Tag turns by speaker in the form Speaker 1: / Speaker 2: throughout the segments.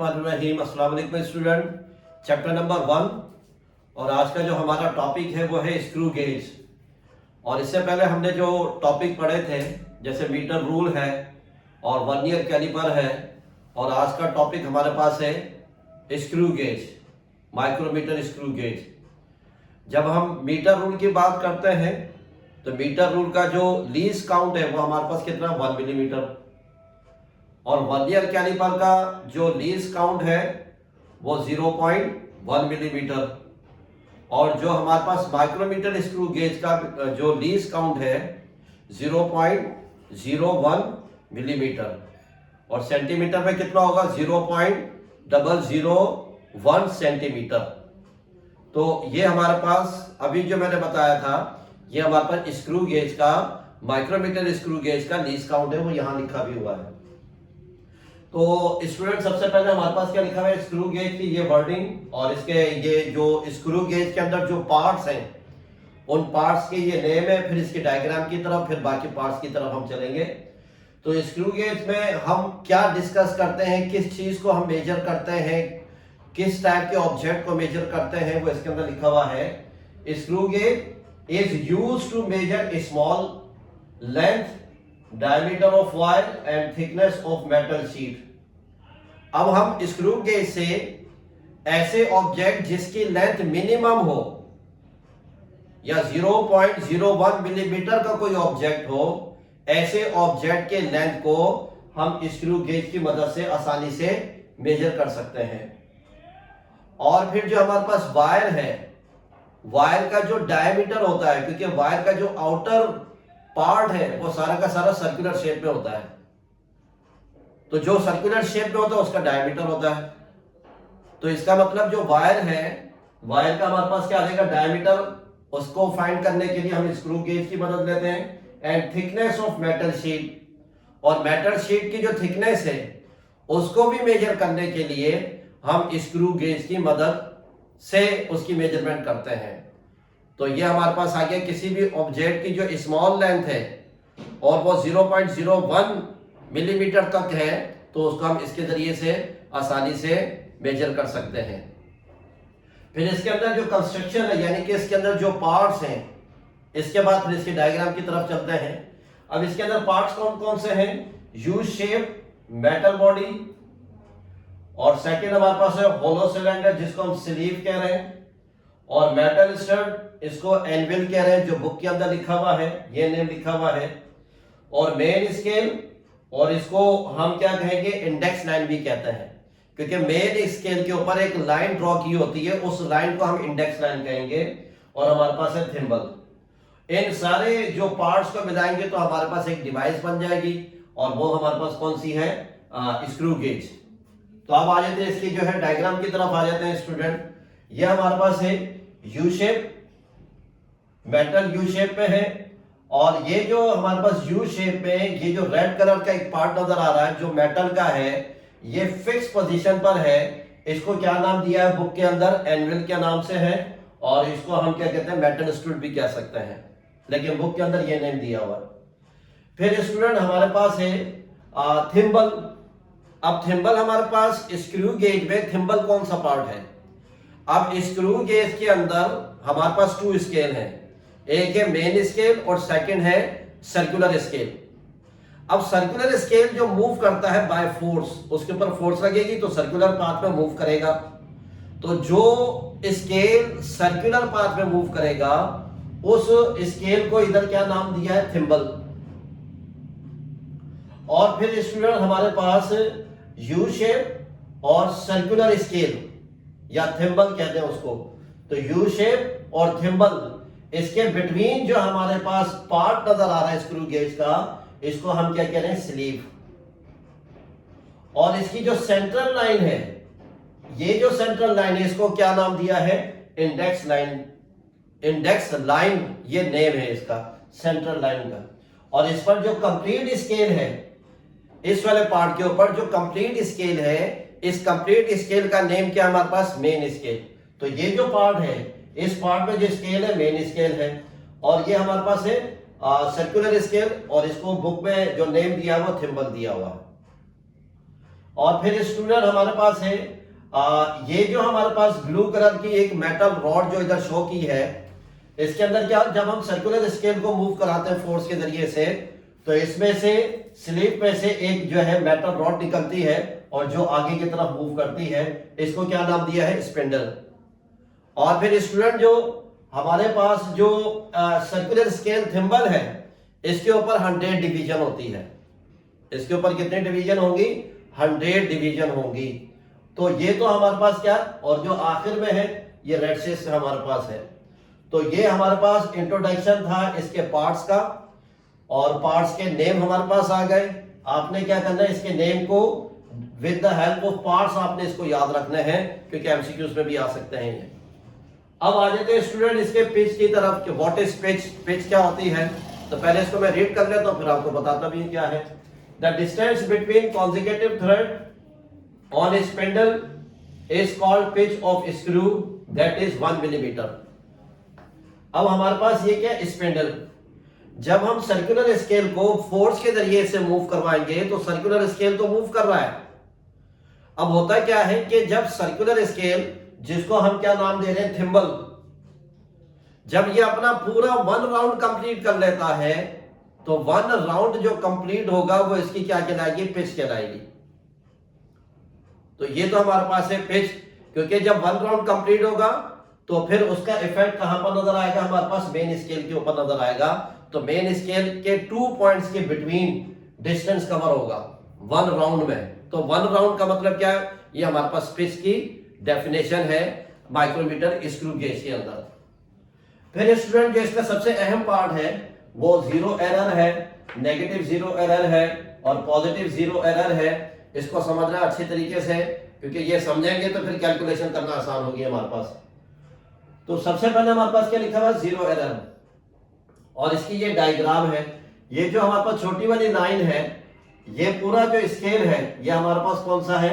Speaker 1: अस्सलाम वालेकुम student. Chapter number 1 और आज का जो हमारा टॉपिक है वो है स्क्रू गेज। और इससे पहले हमने जो टॉपिक पढ़े थे जैसे मीटर रूल है और वर्नियर कैलिपर है, और आज का टॉपिक हमारे पास है screw gauge, micrometer screw gauge. जब हम मीटर रूल की बात करते हैं तो मीटर रूल का जो लीस्ट काउंट है वो हमारे पास कितना 1 मिलीमीटर, और वर्नियर कैलिपर का जो लीस्ट काउंट है वो 0.1 मिलीमीटर, और जो हमारे पास माइक्रोमीटर स्क्रू गेज का जो लीस्ट काउंट है 0.01 मिलीमीटर, और सेंटीमीटर में कितना होगा 0.001 सेंटीमीटर। तो ये हमारे पास अभी जो मैंने बताया था ये हमारे पास स्क्रू गेज का, माइक्रोमीटर स्क्रू गेज का लीस्ट काउंट है, वो यहाँ लिखा भी हुआ है। तो स्टूडेंट सबसे पहले हमारे पास क्या लिखा हुआ है स्क्रू गेज की ये वर्डिंग, और इसके ये जो स्क्रू गेज के अंदर जो पार्ट्स हैं उन पार्ट्स के ये नेम है, फिर इसके डायग्राम की तरफ, फिर बाकी पार्ट्स की तरफ हम चलेंगे। तो स्क्रू गेज में हम क्या डिस्कस करते हैं, किस चीज को हम मेजर करते हैं, किस टाइप के ऑब्जेक्ट को मेजर करते हैं, वो इसके अंदर लिखा हुआ है। Screw gauge is used to measure small length, diameter of wire and thickness of metal sheet. अब हम स्क्रू गेज से ऐसे ऑब्जेक्ट जिसकी लेंथ मिनिमम हो या 0.01 मिलीमीटर का कोई ऑब्जेक्ट हो, ऐसे ऑब्जेक्ट के लेंथ को हम स्क्रू गेज की मदद से आसानी से मेजर कर सकते हैं। और फिर जो हमारे पास वायर है, वायर का जो डायमीटर होता है, क्योंकि वायर का जो आउटर पार्ट है वो सारा का सारा सर्कुलर शेप में होता है, तो जो सर्कुलर शेप में होता है उसका डायमीटर होता है। तो इसका मतलब जो वायर है, वायर का हमारे पास क्या आ जाएगा डायमीटर, उसको फाइंड करने के लिए हम स्क्रू गेज की मदद लेते हैं। And thickness of metal sheet, और मेटल शीट की जो थिकनेस है उसको भी मेजर करने के लिए हम स्क्रू गेज की मदद से उसकी मेजरमेंट करते हैं। तो ये हमारे पास आ गया किसी भी ऑब्जेक्ट की जो स्मॉल लेंथ है और वो 0.01 मिलीमीटर तक है, तो उसको हम इसके जरिए से आसानी से मेजर कर सकते हैं। फिर इसके अंदर जो कंस्ट्रक्शन है, यानी कि इसके अंदर जो पार्ट्स हैं, इसके बाद फिर इसके डायग्राम की तरफ चलते हैं। अब इसके अंदर पार्ट्स कौन कौन से हैं, यू शेप मेटल बॉडी, और सेकंड हमारे पास है होलो सिलेंडर जिसको हम स्लीव कह रहे हैं, और मेटल स्टड इसको एनविल कह रहे हैं जो बुक के अंदर लिखा हुआ है, ये नेम लिखा हुआ है, और मेन स्केल, और इसको हम क्या कहेंगे इंडेक्स लाइन भी कहते हैं, क्योंकि मेन स्केल के ऊपर एक लाइन ड्रॉ की होती है, उस लाइन को हम इंडेक्स लाइन कहेंगे। और हमारे पास है थिम्बल। इन सारे जो पार्ट्स को मिलाएंगे तो हमारे पास एक डिवाइस बन जाएगी, और वो हमारे पास कौन सी है स्क्रू गेज। तो अब आ जाते हैं इसकी जो है डायग्राम की तरफ आ जाते हैं स्टूडेंट। ये हमारे पास है U shape, metal U shape में है, और ये जो हमारे पास यू शेप में ये जो रेड कलर का एक पार्ट नजर आ रहा है जो मेटल का है, ये फिक्स पोजीशन पर है। इसको क्या नाम दिया है बुक के अंदर, एनविल के नाम से है, और इसको हम क्या कहते हैं मेटल स्टूड भी कह सकते हैं, लेकिन बुक के अंदर ये नेम दिया हुआ है। फिर स्टूडेंट हमारे पास है थिम्बल। अब थिम्बल हमारे पास स्क्रू गेज में थिम्बल कौन सा पार्ट है। अब स्क्रू गेज के अंदर हमारे पास 2 स्केल है, एक है मेन स्केल और सेकंड है सर्कुलर स्केल। अब सर्कुलर स्केल जो मूव करता है बाय फोर्स, उसके ऊपर फोर्स लगेगी तो सर्कुलर पाथ में मूव करेगा। तो जो स्केल सर्कुलर पाथ में मूव करेगा उस स्केल को इधर क्या नाम दिया है थिम्बल। और फिर स्टूडेंट हमारे पास यू शेप और सर्कुलर स्केल या थिम्बल कहते हैं उसको। तो यू शेप और थिम्बल, इसके बिटवीन जो हमारे पास पार्ट नजर आ रहा है स्क्रू गेज का, इसको हम क्या कह रहे हैं स्लीव। और इसकी जो सेंट्रल लाइन है, ये जो सेंट्रल लाइन है इसको क्या नाम दिया है इंडेक्स लाइन। इंडेक्स लाइन ये नेम है इसका सेंट्रल लाइन का। और इस पर जो कंप्लीट स्केल है, इस वाले पार्ट के ऊपर जो कंप्लीट स्केल है, इस कंप्लीट स्केल का नेम क्या है हमारे पास मेन स्केल। तो ये जो पार्ट है, इस पार्ट में जो स्केल है मेन स्केल है, और ये हमारे पास है सर्कुलर स्केल, और इसको बुक में जो नेम दिया हुआ थिम्बल दिया हुआ। और फिर स्टूडेंट हमारे पास है ये जो हमारे पास ब्लू कलर की एक मेटल रॉड जो इधर शो की है, इसके अंदर क्या, जब हम सर्कुलर स्केल को मूव कराते हैं फोर्स के जरिए से, तो इसमें से स्लिप में से एक जो है मेटल रॉड निकलती है और जो आगे की तरफ मूव करती है, इसको क्या नाम दिया है, स्पिंडल। और फिर स्टूडेंट जो हमारे पास जो सर्कुलर स्केल थिम्बल है, इसके ऊपर 100 डिवीजन होती है। इसके ऊपर कितने डिवीजन होंगी, 100 डिवीजन होंगी। तो ये तो हमारे पास क्या, और जो आखिर में है ये रेड से हमारे पास है। तो ये हमारे पास इंट्रोडक्शन था इसके पार्ट्स का, और पार्ट्स के नेम हमारे पास आ गए। आपने क्या करना है, इसके नेम को with the help of parts आपने इसको याद रखने हैं, क्योंकि एमसीक्यूज में भी आ सकते हैं ये। अब आ जाते हैं स्टूडेंट इसके पिच की तरफ कि व्हाट इज पिच, पिच क्या होती है। तो पहले इसको मैं रीड कर लेता हूं, फिर आपको बताता भी क्या है। The distance between consecutive thread on A spindle is called pitch of screw, that is 1 millimetre. अब हमारे पास ये क्या, स्पिंडल। जब हम सर्कुलर स्केल को फोर्स के जरिए से मूव करवाएंगे तो सर्कुलर स्केल तो मूव कर रहा है। अब होता क्या है कि जब सर्कुलर स्केल, जिसको हम क्या नाम दे रहे हैं, थिम्बल, जब ये अपना पूरा 1 राउंड कंप्लीट कर लेता है, तो 1 राउंड जो कंप्लीट होगा वो इसकी क्या कहलाएगी, पिच कहलाएगी। तो ये तो हमारे पास है पिच, क्योंकि जब 1 राउंड कंप्लीट होगा तो फिर उसका इफेक्ट कहां पर नजर आएगा, हमारे पास मेन स्केल के ऊपर नजर आएगा। तो मेन स्केल के 2 पॉइंट्स के बिटवीन डिस्टेंस कवर होगा 1 राउंड में। तो 1 राउंड का मतलब क्या है, ये हमारे पास पिच की डेफिनेशन है माइक्रोमीटर स्क्रू गेज के अंदर। फिर स्टूडेंट जो इसका सबसे अहम पार्ट है वो जीरो एरर है, नेगेटिव जीरो एरर है और पॉजिटिव जीरो एरर है। इसको समझना अच्छे तरीके से, क्योंकि ये समझेंगे तो फिर कैलकुलेशन करना आसान होगी हमारे पास। तो सबसे पहले हमारे पास क्या लिखा हुआ है, जीरो एरर, और इसकी ये डायग्राम है। ये जो हमारे पास छोटी वाली लाइन है, ये पूरा जो स्केल है ये हमारे पास कौन सा है,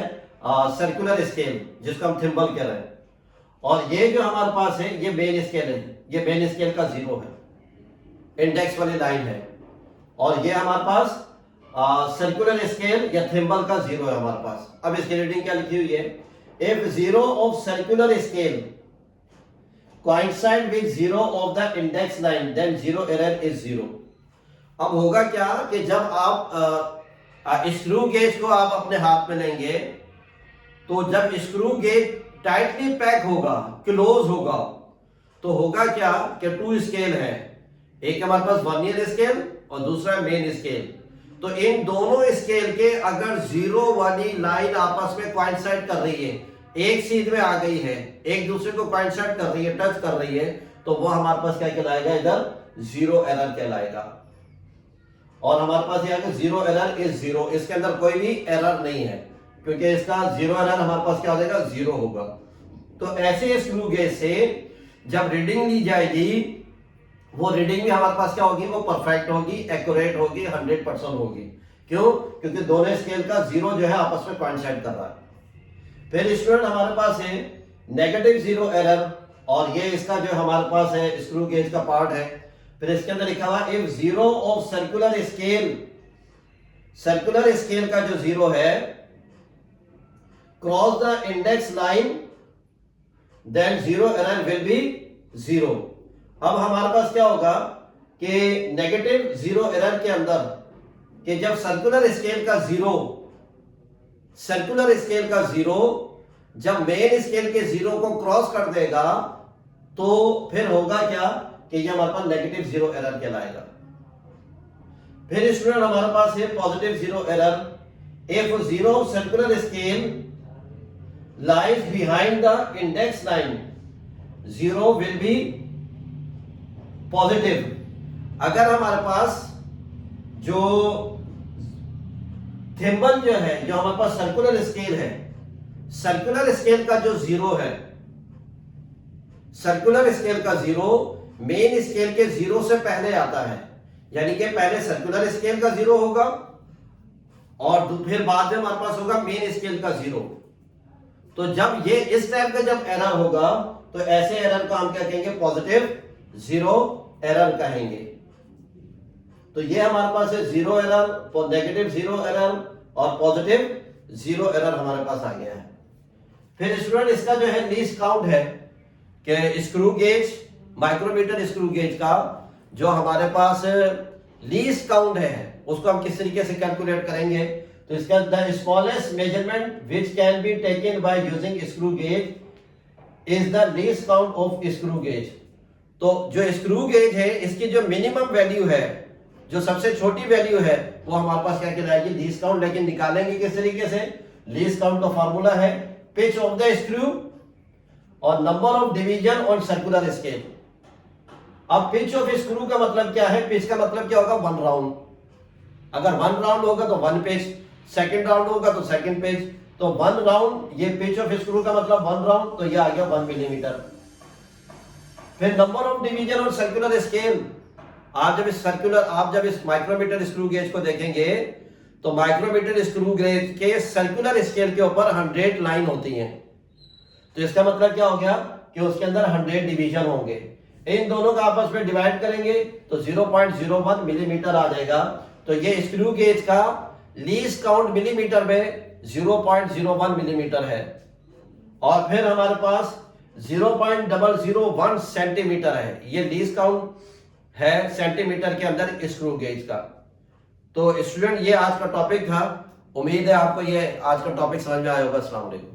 Speaker 1: सर्कुलर स्केल, जिसको हम थिम्बल कह रहे हैं। और ये जो हमारे पास है ये मेन स्केल है, ये मेन स्केल का 0 है, इंडेक्स वाली लाइन है। और ये हमारे पास सर्कुलर स्केल या थिम्बल का 0 है हमारे पास। अब इसकी रीडिंग क्या लिखी हुई है, if 0 of circular scale coincide with 0 of the index line then zero error is 0। अब होगा क्या कि जब आप स्क्रू गेज को आप अपने हाथ में लेंगे, तो जब स्क्रू गेज टाइटली पैक होगा, क्लोज होगा, तो होगा क्या कि 2 स्केल है, एक हमारे पास वर्नियर स्केल और दूसरा मेन स्केल। तो इन दोनों स्केल के अगर 0 वाली लाइन आपस में कोइंसाइड कर रही है, एक सीध में आ गई है, एक दूसरे को कोइंसाइड कर रही है, टच कर रही है, तो वो हमारे पास क्या कहलाएगा, इधर जीरो एरर कहलाएगा। और हमारे पास यह 0 एरर इज 0, इसके अंदर कोई भी एरर नहीं है, क्योंकि इसका 0 एरर हमारे पास क्या हो जाएगा, 0 होगा। तो ऐसे स्क्रू गेज से जब रीडिंग ली जाएगी, वो रीडिंग भी हमारे पास क्या होगी, वो परफेक्ट होगी, एक्यूरेट होगी, 100% होगी। क्यों, क्योंकि दोनों स्केल का 0 जो है आपस में कोइंसाइड कर रहा है। फिर स्टूडेंट हमारे पास है नेगेटिव जीरो एरर, और ये इसका जो हमारे पास है स्क्रू गेज का पार्ट है। फिर इसके अंदर लिखा हुआ if 0 of circular scale, circular scale का जो 0 है, cross the index line than zero error will be 0। अब हमारे पास क्या होगा कि नेगेटिव जीरो एरर के अंदर कि जब सर्कुलर स्केल का 0, सर्कुलर स्केल का 0 जब मेन स्केल के 0 को क्रॉस कर देगा, तो फिर होगा क्या कि ये हमारे पास नेगेटिव जीरो एरर कहलाएगा। फिर स्टूडेंट हमारे पास है positive zero error, if 0 circular scale lies behind the index line 0 will be positive. अगर हमारे पास जो थिम्बल जो है, जो हमारे पास सर्कुलर स्केल है, सर्कुलर स्केल का जो 0 है, सर्कुलर स्केल का 0 मेन स्केल के 0 से पहले आता है, यानी कि पहले सर्कुलर स्केल का 0 होगा और फिर बाद में हमारे पास होगा मेन स्केल का 0। तो जब ये इस टाइप का जब एरर होगा, तो ऐसे एरर को हम क्या कहेंगे, पॉजिटिव जीरो एरर कहेंगे। तो ये हमारे पास है zero error, negative zero error और पॉजिटिव जीरो एरर हमारे पास आ गया है। फिर स्टूडेंट इसका जो है लीस्ट काउंट है कि screw gauge, micrometer screw gauge का जो हमारे पास लीस्ट काउंट है उसको हम किस तरीके से कैलकुलेट करेंगे। तो इसका the smallest measurement which can be taken by using screw gauge is the least count of screw gauge. तो जो स्क्रू गेज है इसकी जो मिनिमम वैल्यू है, जो सबसे छोटी वैल्यू है, वो हमारे पास क्या कहलाएगी, लीस्ट काउंट। लेकिन निकालेंगे किस तरीके से, लीस्ट काउंट का फॉर्मूला है पिच ऑफ द स्क्रू और number of division on circular scale. अब पिच ऑफ स्क्रू का मतलब क्या है, पिच का मतलब क्या होगा, वन राउंड। अगर वन राउंड होगा तो वन पिच, सेकंड राउंड होगा तो सेकंड पिच। तो वन राउंड, ये पिच ऑफ स्क्रू का मतलब वन राउंड, तो ये आ गया 1 मिलीमीटर। फिर नंबर ऑफ डिवीजन और सर्कुलर स्केल, आप जब इस माइक्रोमीटर स्क्रू गेज को देखेंगे तो माइक्रोमीटर स्क्रू गेज के सर्कुलर स्केल के ऊपर 100 लाइन होती हैं। तो इसका मतलब क्या हो गया कि उसके अंदर 100 डिवीजन होंगे। इन दोनों का आपस में डिवाइड करेंगे तो 0.01 मिलीमीटर आ जाएगा। तो ये स्क्रू गेज का लीस्ट काउंट मिलीमीटर में 0.01 मिलीमीटर है। और फिर हमारे पास 0.001 सेंटीमीटर है, ये लीस्ट काउंट है सेंटीमीटर के अंदर स्क्रू गेज का। तो स्टूडेंट ये आज का टॉपिक था। उम्मीद है आपको ये आज का टॉपिक समझ में आया होगा। अस्सलाम वालेकुम।